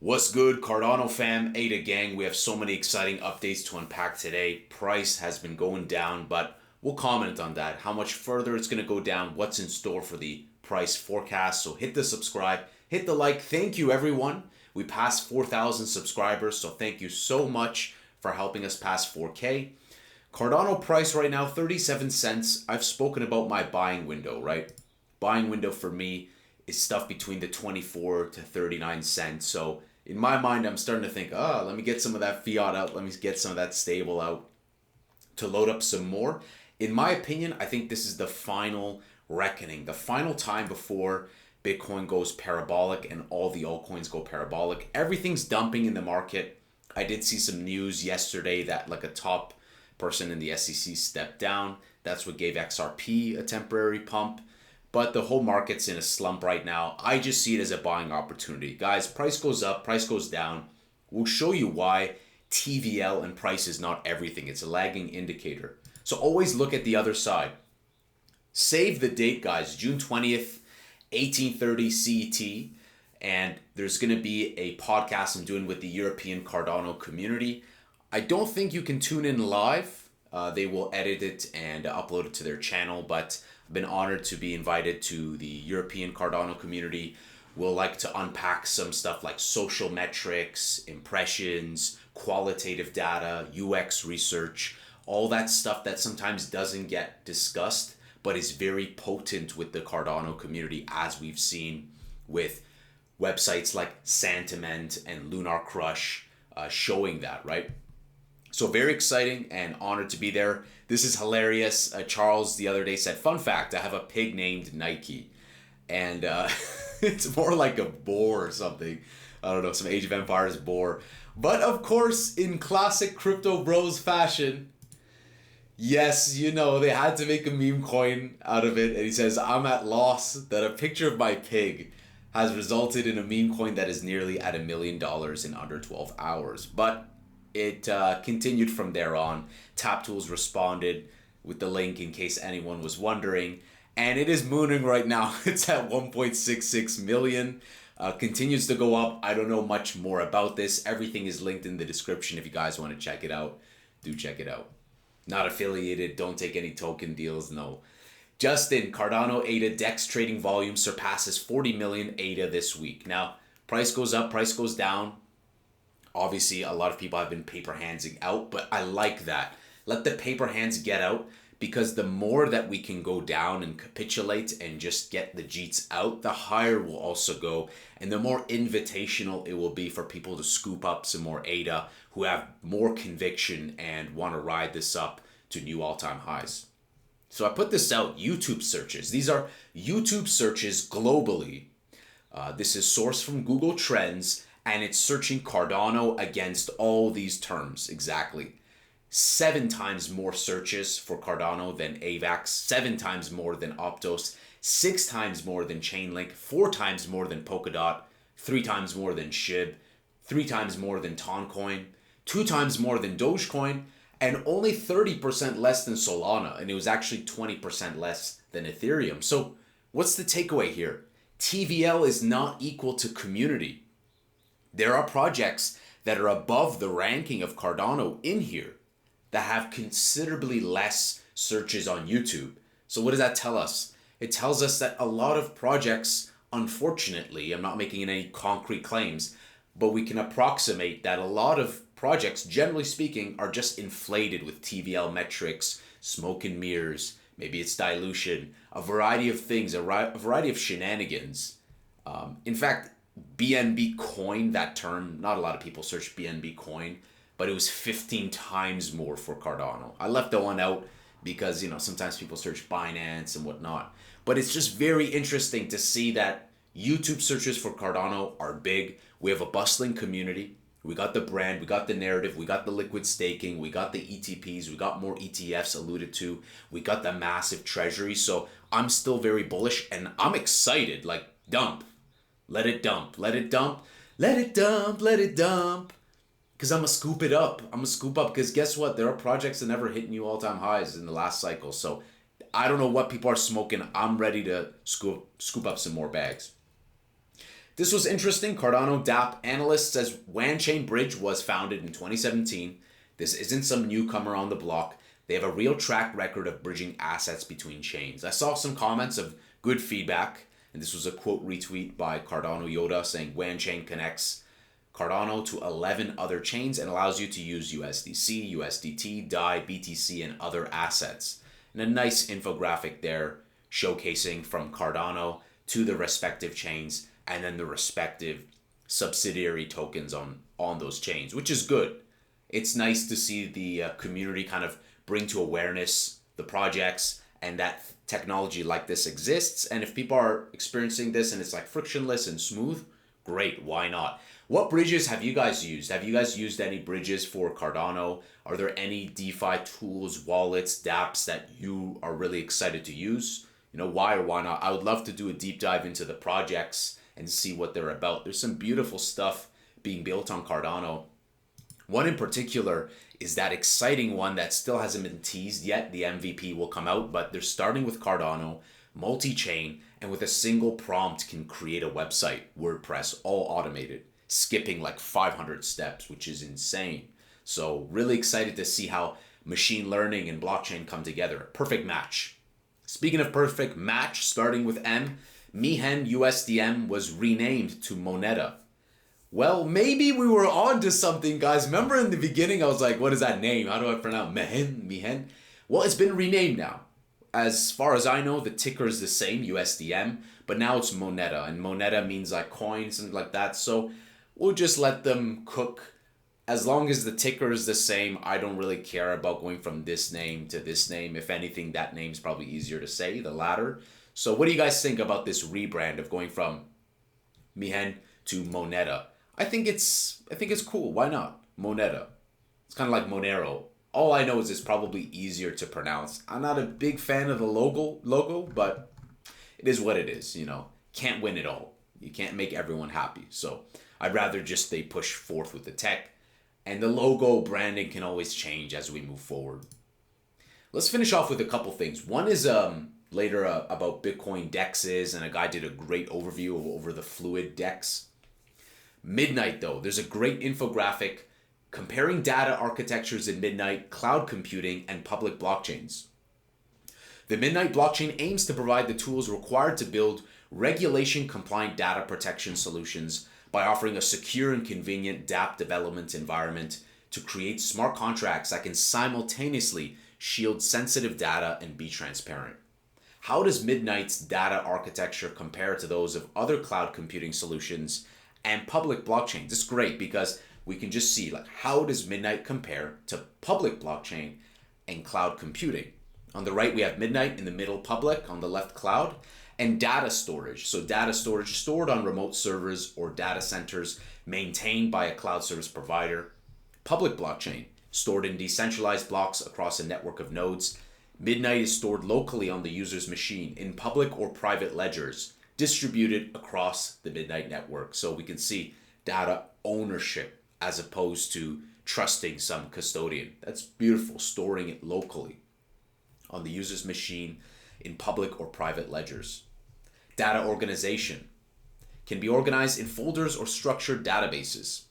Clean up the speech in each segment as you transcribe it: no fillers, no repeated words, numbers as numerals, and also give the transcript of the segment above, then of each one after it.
What's good, Cardano fam, ADA gang? We have so many exciting updates to unpack today. Price has been going down, but we'll comment on that. How much further it's going to go down, what's in store for the price forecast. So hit the subscribe, hit the like. Thank you, everyone. We passed 4,000 subscribers, so thank you so much for helping us pass 4K. Cardano price right now, 37 cents. I've spoken about my buying window, right? Buying window for me is stuff between the 24 to 39 cents. So in my mind, I'm starting to think, let me get some of that fiat out. Let me get some of that stable out to load up some more. In my opinion, I think this is the final reckoning, the final time before Bitcoin goes parabolic and all the altcoins go parabolic. Everything's dumping in the market. I did see some news yesterday that like a top person in the SEC stepped down. That's what gave XRP a temporary pump. But the whole market's in a slump right now. I just see it as a buying opportunity. Guys, price goes up, price goes down. We'll show you why TVL and price is not everything. It's a lagging indicator. So always look at the other side. Save the date, guys. June 20th, 1830 CET. And there's going to be a podcast I'm doing with the European Cardano Community. I don't think you can tune in live. They will edit it and upload it to their channel, but I've been honored to be invited to the European Cardano Community. We'll like to unpack some stuff like social metrics, impressions, qualitative data, UX research, all that stuff that sometimes doesn't get discussed, but is very potent with the Cardano community, as we've seen with websites like Sentiment and Lunar Crush showing that, right? So very exciting and honored to be there. This is hilarious. Charles the other day said, fun fact, I have a pig named Nike. And it's more like a boar or something. I don't know, some Age of Empires boar. But of course, in classic crypto bros fashion, yes, you know, they had to make a meme coin out of it. And he says, I'm at loss that a picture of my pig has resulted in a meme coin that is nearly at $1 million in under 12 hours. But it continued from there on. Tap Tools responded with the link in case anyone was wondering. And it is mooning right now. It's at 1.66 million. Continues to go up. I don't know much more about this. Everything is linked in the description. If you guys want to check it out, do check it out. Not affiliated. Don't take any token deals. No. Justin, Cardano ADA DEX trading volume surpasses 40 million ADA this week. Now, price goes up, price goes down. Obviously, a lot of people have been paper handsing out, but I like that. Let the paper hands get out, because the more that we can go down and capitulate and just get the Jeets out, the higher we'll also go, and the more invitational it will be for people to scoop up some more ADA who have more conviction and want to ride this up to new all-time highs. So I put this out, YouTube searches. These are YouTube searches globally. This is sourced from Google Trends, and it's searching Cardano against all these terms exactly. 7 times more searches for Cardano than AVAX, 7 times more than Optos, 6 times more than Chainlink, 4 times more than Polkadot, 3 times more than SHIB, 3 times more than Toncoin, 2 times more than Dogecoin, and only 30% less than Solana, and it was actually 20% less than Ethereum. So what's the takeaway here? TVL is not equal to community. There are projects that are above the ranking of Cardano in here that have considerably less searches on YouTube. So what does that tell us? It tells us that a lot of projects, unfortunately, I'm not making any concrete claims, but we can approximate that a lot of projects, generally speaking, are just inflated with TVL metrics, smoke and mirrors, maybe it's dilution, a variety of things, a variety of shenanigans. In fact, BNB coin, that term, not a lot of people search BNB coin, but it was 15 times more for Cardano. I left that one out because, sometimes people search Binance and whatnot. But it's just very interesting to see that YouTube searches for Cardano are big. We have a bustling community. We got the brand, we got the narrative, we got the liquid staking, we got the ETPs, we got more ETFs alluded to, we got the massive treasury. So I'm still very bullish and I'm excited, like dump. Let it dump, let it dump, let it dump, let it dump. Because I'm going to scoop it up. I'm going to scoop up because guess what? There are projects that never hit new all-time highs in the last cycle. So I don't know what people are smoking. I'm ready to scoop up some more bags. This was interesting. Cardano DApp analyst says Wanchain Bridge was founded in 2017. This isn't some newcomer on the block. They have a real track record of bridging assets between chains. I saw some comments of good feedback, and this was a quote retweet by Cardano Yoda saying Wanchain connects Cardano to 11 other chains and allows you to use USDC, USDT, DAI, BTC, and other assets. And a nice infographic there showcasing from Cardano to the respective chains and then the respective subsidiary tokens on those chains, which is good. It's nice to see the community kind of bring to awareness the projects and that technology like this exists. And if people are experiencing this and it's like frictionless and smooth, great, why not? What bridges have you guys used? Have you guys used any bridges for Cardano? Are there any DeFi tools, wallets, dApps that you are really excited to use? You know, why or why not? I would love to do a deep dive into the projects and see what they're about. There's some beautiful stuff being built on Cardano. One in particular is that exciting one that still hasn't been teased yet. The MVP will come out, but they're starting with Cardano, multi-chain, and with a single prompt can create a website, WordPress, all automated, skipping like 500 steps, which is insane. So really excited to see how machine learning and blockchain come together. Perfect match. Speaking of perfect match, starting with M, Mehen USDM was renamed to Moneta. Well, maybe we were on to something, guys. Remember in the beginning, I was like, what is that name? How do I pronounce Mehen? Well, it's been renamed now. As far as I know, the ticker is the same, USDM, but now it's Moneta, and Moneta means like coin, something like that. So we'll just let them cook. As long as the ticker is the same, I don't really care about going from this name to this name. If anything, that name's probably easier to say, the latter. So what do you guys think about this rebrand of going from Mehen to Moneta? I think it's cool. Why not? Moneta. It's kind of like Monero. All I know is it's probably easier to pronounce. I'm not a big fan of the logo, but it is what it is, you know. Can't win it all. You can't make everyone happy. So I'd rather just they push forth with the tech. And the logo branding can always change as we move forward. Let's finish off with a couple things. One is later about Bitcoin DEXs, and a guy did a great overview over the fluid DEX. Midnight, though, there's a great infographic comparing data architectures in Midnight, cloud computing, and public blockchains. The Midnight blockchain aims to provide the tools required to build regulation-compliant data protection solutions by offering a secure and convenient dApp development environment to create smart contracts that can simultaneously shield sensitive data and be transparent. How does Midnight's data architecture compare to those of other cloud computing solutions and public blockchains? It's great because we can just see like how does Midnight compare to public blockchain and cloud computing. On the right we have Midnight, in the middle public, on the left cloud, and data storage. So data storage stored on remote servers or data centers maintained by a cloud service provider. Public blockchain, stored in decentralized blocks across a network of nodes. Midnight is stored locally on the user's machine in public or private ledgers, distributed across the Midnight network. So we can see data ownership as opposed to trusting some custodian. That's beautiful, storing it locally on the user's machine in public or private ledgers. Data organization can be organized in folders or structured databases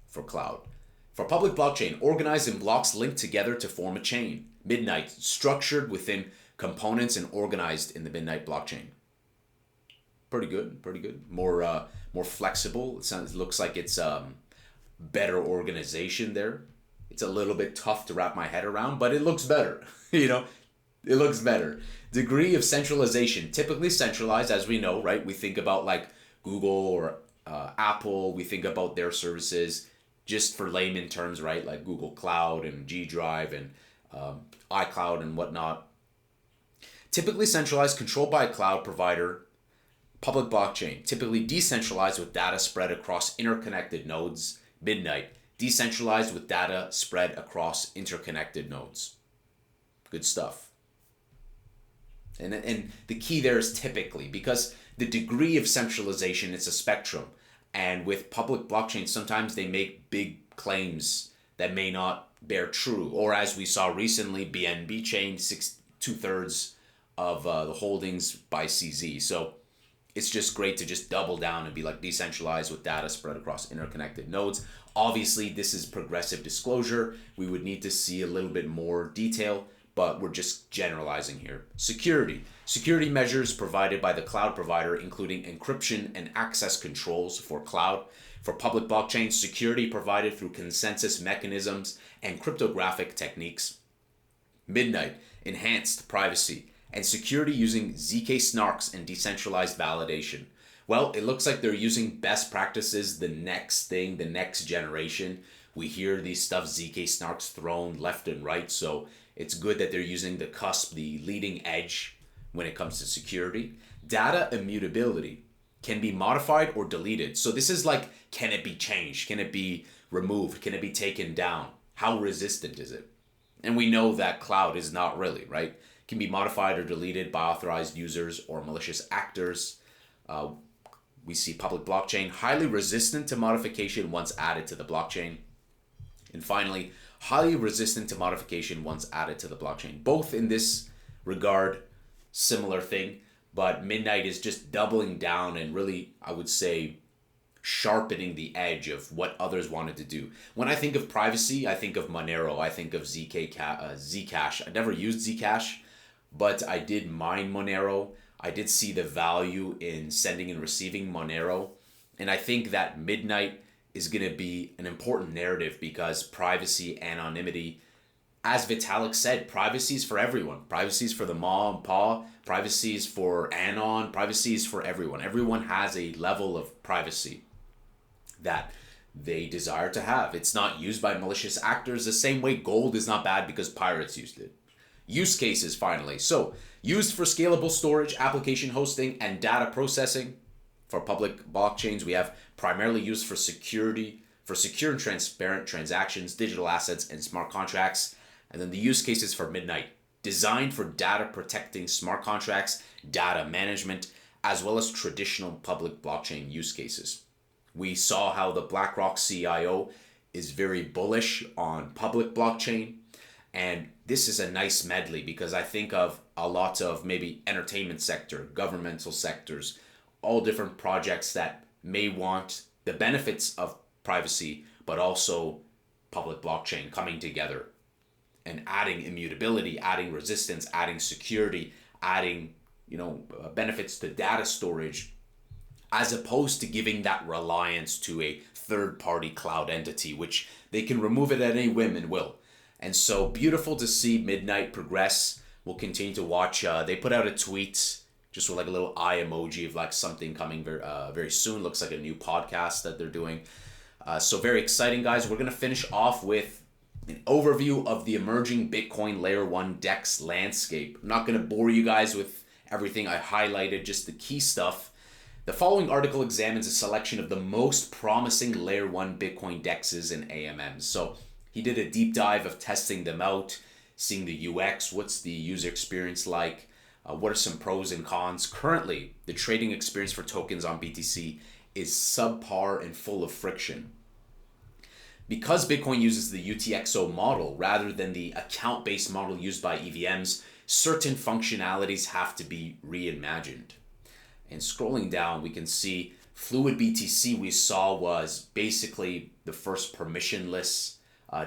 for cloud. For public blockchain, organized in blocks linked together to form a chain. Midnight, structured within components and organized in the Midnight blockchain. Pretty good. More flexible. It looks like it's better organization there. It's a little bit tough to wrap my head around, but it looks better. You know, it looks better. Degree of centralization, typically centralized, as we know, right? We think about like Google or Apple. We think about their services just for layman terms, right? Like Google Cloud and G Drive and iCloud and whatnot. Typically centralized, controlled by a cloud provider. Public blockchain, typically decentralized with data spread across interconnected nodes. Midnight, decentralized with data spread across interconnected nodes. Good stuff. And the key there is typically, because the degree of centralization, it's a spectrum. And with public blockchains, sometimes they make big claims that may not bear true. Or as we saw recently, BNB chain, 2/3 of the holdings by CZ. So it's just great to just double down and be like decentralized with data spread across interconnected nodes. Obviously, this is progressive disclosure. We would need to see a little bit more detail, but we're just generalizing here. Security. Security measures provided by the cloud provider, including encryption and access controls for cloud. For public blockchains, security provided through consensus mechanisms and cryptographic techniques. Midnight, enhanced privacy and security using ZK snarks and decentralized validation. Well, it looks like they're using best practices, the next thing, the next generation. We hear these stuff, ZK snarks thrown left and right, so it's good that they're using the cusp, the leading edge when it comes to security. Data immutability can be modified or deleted. So this is like, can it be changed? Can it be removed? Can it be taken down? How resistant is it? And we know that cloud is not really, right? It can be modified or deleted by authorized users or malicious actors. We see public blockchain, highly resistant to modification once added to the blockchain. And finally, highly resistant to modification once added to the blockchain. Both in this regard, similar thing, but Midnight is just doubling down and really, I would say, sharpening the edge of what others wanted to do. When I think of privacy, I think of Monero, I think of Zcash. I never used Zcash, but I did mine Monero. I did see the value in sending and receiving Monero. And I think that Midnight is going to be an important narrative because privacy, anonymity, as Vitalik said, privacy is for everyone. Privacy is for the mom, pa. Privacy is for anon. Privacy is for everyone. Everyone has a level of privacy that they desire to have. It's not used by malicious actors the same way gold is not bad because pirates used it. Use cases, finally. So, used for scalable storage, application hosting, and data processing. For public blockchains, we have primarily used for security, for secure and transparent transactions, digital assets, and smart contracts. And then the use cases for Midnight, designed for data protecting smart contracts, data management, as well as traditional public blockchain use cases. We saw how the BlackRock CIO is very bullish on public blockchain. And this is a nice medley because I think of a lot of maybe entertainment sector, governmental sectors, all different projects that may want the benefits of privacy, but also public blockchain coming together and adding immutability, adding resistance, adding security, adding, benefits to data storage, as opposed to giving that reliance to a third-party cloud entity, which they can remove it at any whim and will. And so beautiful to see Midnight progress. We'll continue to watch. They put out a tweet just with like a little eye emoji of like something coming very soon. Looks like a new podcast that they're doing. So very exciting, guys. We're going to finish off with an overview of the emerging Bitcoin Layer 1 DEX landscape. I'm not going to bore you guys with everything I highlighted, just the key stuff. The following article examines a selection of the most promising Layer 1 Bitcoin DEXs and AMMs. So he did a deep dive of testing them out, seeing the UX, what's the user experience like, what are some pros and cons. Currently, the trading experience for tokens on BTC is subpar and full of friction. Because Bitcoin uses the UTXO model rather than the account-based model used by EVMs, certain functionalities have to be reimagined. And scrolling down, we can see Fluid BTC we saw was basically the first permissionless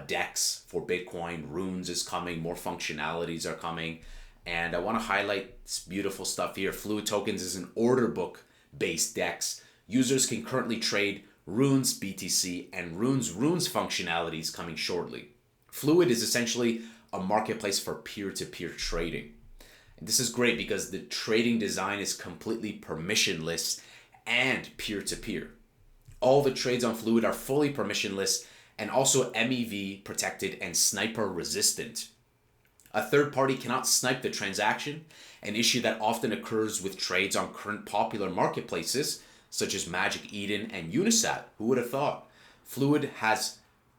DEX for Bitcoin. Runes is coming, more functionalities are coming. And I want to highlight this beautiful stuff here. Fluid Tokens is an order book based DEX. Users can currently trade Runes BTC and Runes functionalities coming shortly. Fluid is essentially a marketplace for peer-to-peer trading. And this is great because the trading design is completely permissionless and peer-to-peer. All the trades on Fluid are fully permissionless and also MEV protected and sniper resistant. A third party cannot snipe the transaction, an issue that often occurs with trades on current popular marketplaces such as Magic Eden and Unisat. Who would have thought? Fluid has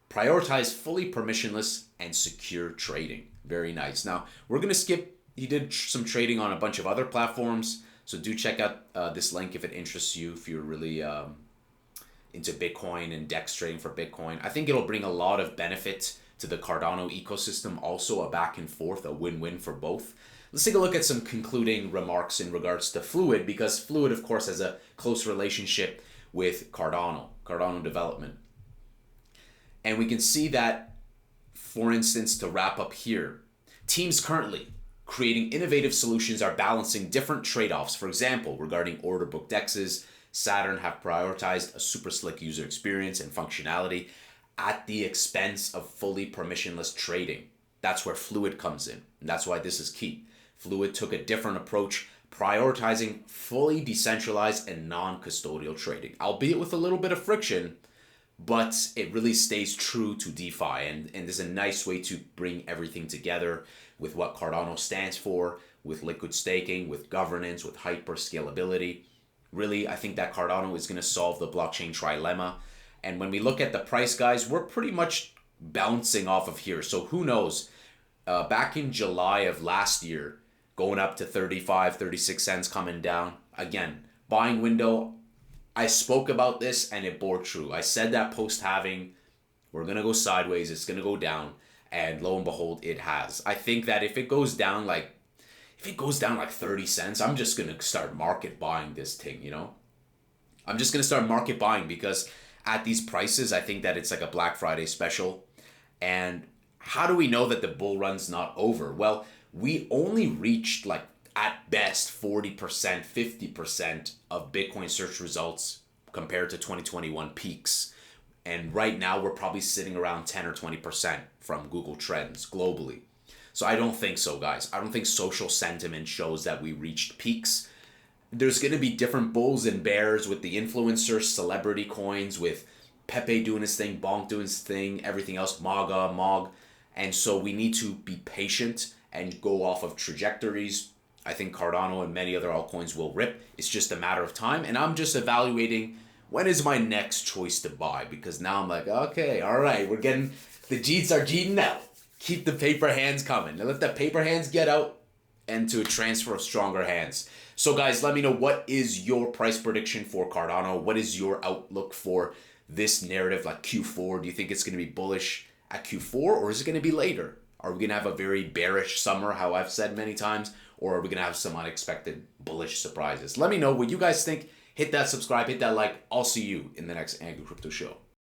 prioritized fully permissionless and secure trading. Very nice. Now, we're going to skip, he did some trading on a bunch of other platforms, so do check out this link if it interests you, if you're really into Bitcoin and DEX trading for Bitcoin. I think it'll bring a lot of benefit to the Cardano ecosystem, also a back and forth, a win-win for both. Let's take a look at some concluding remarks in regards to Fluid, because Fluid, of course, has a close relationship with Cardano development. And we can see that, for instance, to wrap up here, teams currently creating innovative solutions are balancing different trade-offs. For example, regarding order book DEXs, Saturn have prioritized a super slick user experience and functionality at the expense of fully permissionless trading. That's where Fluid comes in, and that's why this is key. Fluid took a different approach, prioritizing fully decentralized and non-custodial trading, albeit with a little bit of friction, but it really stays true to DeFi, and there's a nice way to bring everything together with what Cardano stands for, with liquid staking, with governance, with hyper scalability. Really, I think that Cardano is going to solve the blockchain trilemma. And when we look at the price, guys, we're pretty much bouncing off of here. So who knows? Back in July of last year, going up to 35, 36 cents, coming down. Again, buying window. I spoke about this and it bore true. I said that post-halving, we're going to go sideways. It's going to go down. And lo and behold, it has. I think that if it goes down like 30 cents, I'm just going to start market buying this thing, you know? I'm just going to start market buying because at these prices, I think that it's like a Black Friday special. And how do we know that the bull run's not over? Well, we only reached like at best 40%, 50% of Bitcoin search results compared to 2021 peaks. And right now we're probably sitting around 10 or 20% from Google Trends globally. So I don't think so, guys. I don't think social sentiment shows that we reached peaks. There's going to be different bulls and bears with the influencers, celebrity coins, with Pepe doing his thing, Bonk doing his thing, everything else, MAGA, MOG. And so we need to be patient and go off of trajectories. I think Cardano and many other altcoins will rip. It's just a matter of time. And I'm just evaluating when is my next choice to buy, because now I'm like, okay, all right, we're getting, the Jeets are Jeeting out. Keep the paper hands coming. Now let the paper hands get out and to a transfer of stronger hands. So guys, let me know, what is your price prediction for Cardano? What is your outlook for this narrative, like Q4? Do you think it's going to be bullish at Q4, or is it going to be later? Are we going to have a very bearish summer, how I've said many times, or are we going to have some unexpected bullish surprises? Let me know what you guys think. Hit that subscribe, hit that like. I'll see you in the next Angry Crypto Show.